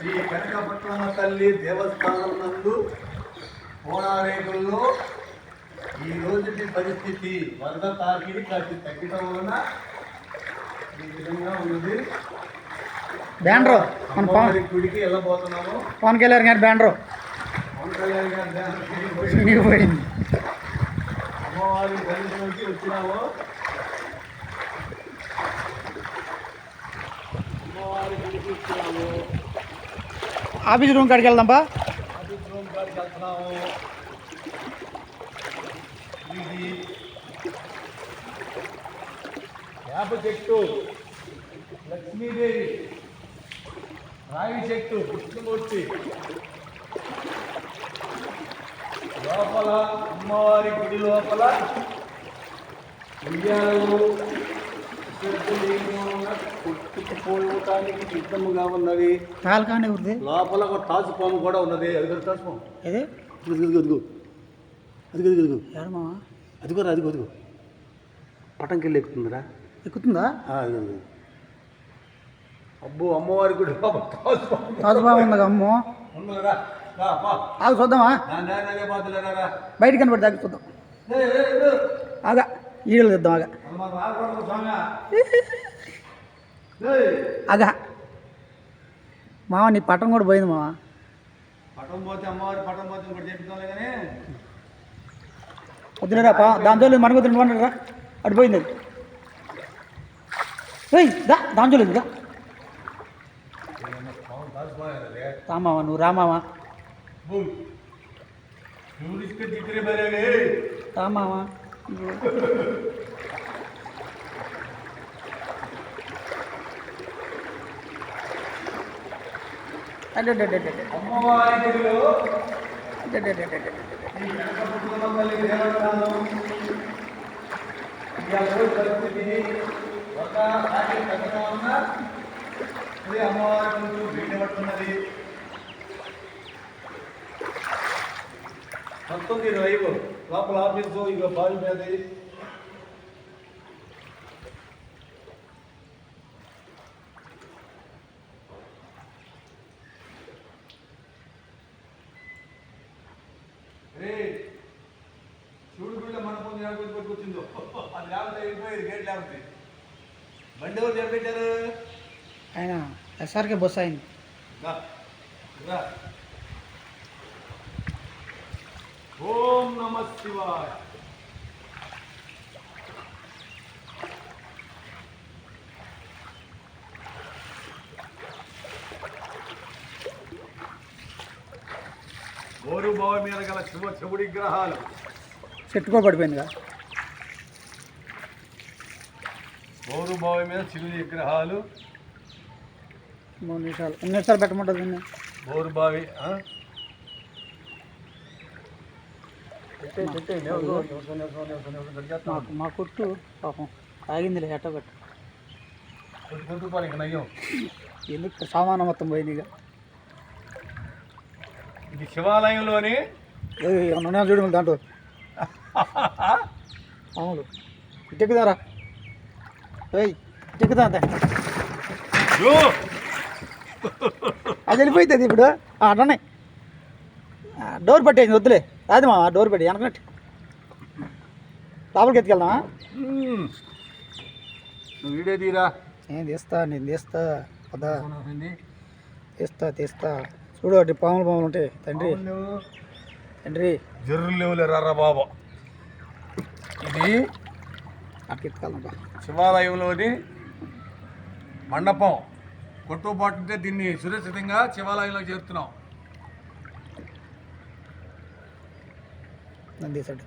శ్రీ కనకపట్నమ్మ తల్లి దేవస్థానం నందు కోణారేకుల్లో ఈ రోజుటి పరిస్థితి వరద తాకిడి కాస్త తగ్గడం వలన ఈ విధంగా ఉన్నది. బ్యానరు అమ్మవారి గుడికి వెళ్ళబోతున్నాము. పవన్ కళ్యాణ్ గారి బ్యానరు పవన్ కళ్యాణ్ గారి బ్యానర్ చినిగిపోయింది. అమ్మవారి దర్శనంకి వచ్చినాము. అమ్మవారి గుడికి వచ్చినాము. ఆఫీస్ రూమ్ కాడికి వెళ్దాంపా. ఆఫీస్ రూమ్ కాడికి వెళ్తున్నాము. ఇది వేప చెట్టు, లక్ష్మీదేవి, రావి చెట్టు, విష్ణుమూర్తి లోపల అమ్మవారి గుడి లోపల ఉయ్యాలు కొట్టుకుపోవటానికి సిద్ధముగా ఉన్నవి. కాలకానే ఉంది లోపల ఒక తాజు పాము కూడా ఉన్నది. అది కదా తాజు పాము. అదే అదిగో అదిగో అదిగో ఏడమా అదిగోరా అదిగో అదిగో పటంకెళ్ళి ఎక్కుతుందిరా. ఎక్కుతుందా? అదిగో. అబ్బో అమ్మవారి గుడి లోపల తాజు పాము. తాజుబాబు ఉంది అమ్మో. ఉన్నదిరా. ఆగు చూద్దామా? బయట కనబడి దాకా చూద్దాం. ఆగా ఈడలు తెద్దాం. ఆగా మామ నీ పట్టం కూడా పోయింది మామ. పటం పోతే అమ్మవారి పటం పోతే ఇంకోటి చెప్తాంలే కానీ వద్దులేరా దాని జోలు మనకు వద్దు రా. అటు పోయింది అది. దా దాని జోలు దా రామావా నువ్వు రామావా రామావా అమ్మవారి గుడిలో ఈ కనకపట్నమ్మ తల్లి దేవస్థానం పరిస్థితి ఒక రాజీ తగ్గడం వలన ఇది అమ్మవారి ముందు బయటపడుతున్నది. 19:20 లోపల ఆఫీసు ఇక బావి మీద చూడు బిడ్డ మన పొంది పట్టుకొచ్చిందో అది లేకపోతే వెళ్ళిపోయేది. గేట్ లేకపోతే బండి ఎవరు చేపెట్టారు? ఆయన ఎస్ఆర్కే బస్సు అయింది. ఓం నమ శివాయ. గోరు బావి మీద గల శివుడి గ్రహాలు చెట్టుకో పడిపోయిందిగా. గోరు బావి మీద శివుడి విగ్రహాలు 3 నిమిషాలు. 2 నిమిషాలు పెట్టమంటుంది దీన్ని. గోరు బావి మా కొట్టు పాపం ఆగిందిలే ఎట్ట పెట్ట ఇంక నయ్యం. ఎందుకు సామాను మొత్తం పోయింది. ఇక ఇది శివాలయంలోని ఏమన్నా చూడు దాంట్లో అవును ఇట్టెక్కుదారా ఇట్టెక్కుదా అంతే. అది వెళ్ళిపోతుంది ఇప్పుడు. అట్లనే డోర్ పట్టేసింది. వద్దులే రాదు మా డోర్ పెట్టి వెనకనట్టు లోపలికి ఎత్తుకెళ్దామా? నువ్వు వీడియో తీరా. నేను తీస్తా కదా తీస్తా చూడు. అటు పాములు ఉంటాయి తండ్రి జర్రులు లేవులే రా బాబా. ఇది అట్లా ఎత్తుకెళ్దాం. శివాలయంలోని మండపం కొట్టుబాటుంటే దీన్ని సురక్షితంగా శివాలయంలో చేరుతున్నాం. నంది సైడ్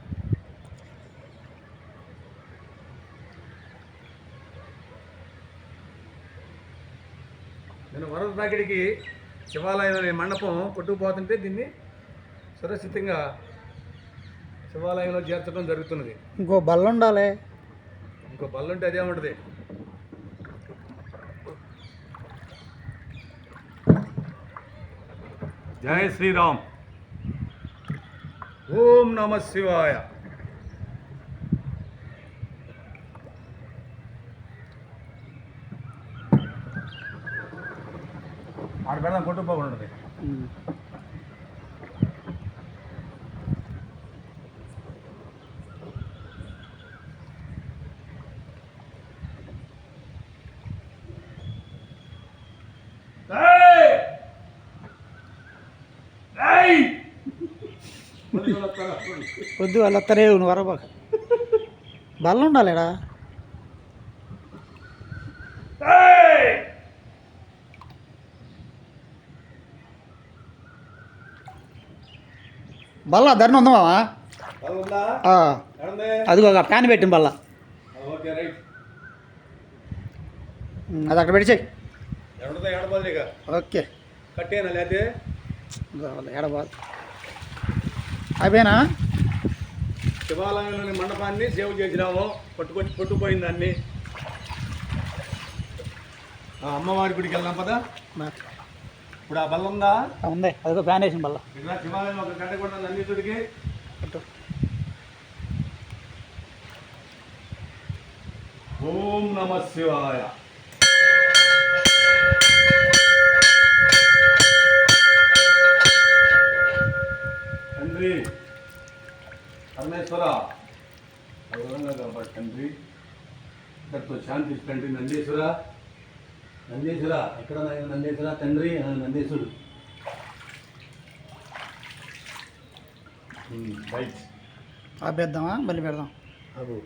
నేను వరద తాకిడికి శివాలయంలోని మండపం కొట్టుకుపోతుంటే దీన్ని సురక్షితంగా శివాలయంలో చేర్చడం జరుగుతున్నది. ఇంకో బల్ల ఉండాలి. ఇంకో బల్ల ఉంటే అదే ఉంటుంది. జై శ్రీరామ్. ఓం నమ శివాయ. ఆడ పెడదాం కొట్టు బాగుంటుంది. వద్దు వాళ్ళు వస్తారే నువ్వు వరబాక బల్ల ఉండాలిడా బల్ల ధరణ ఉందామా అదిగో ఒక ప్యాన్ పెట్టింది బల్ల అది అక్కడ పెడిచాయి ఓకే కట్టేనా లేదే ఎడబాదు అయిపోయినా శివాలయంలోని మండపాన్ని సేవ్ చేసినాము. పట్టుకుపోయింది దాన్ని. అమ్మవారి గుడికి వెళ్దాం పదా. ఇప్పుడు ఆ బల్ల ఉందా? ఉంది అదిగో ఫ్యాన్ వేసిన బల్ల. ఇక్కడ శివాలయం ఒక గంట కూడా నందీశుడికి. ఓం నమ శివాయ. తండ్రి పరమేశ్వర గౌరవంగా కాబట్టి తండ్రి ఇక్కడితో శాంతి తండ్రి. నందీశ్వర నందీశ్వర ఎక్కడ నందీశ్వర తండ్రి నందీశ్వరుడు ఆపేద్దామా మళ్ళీ పెడదాం. అవు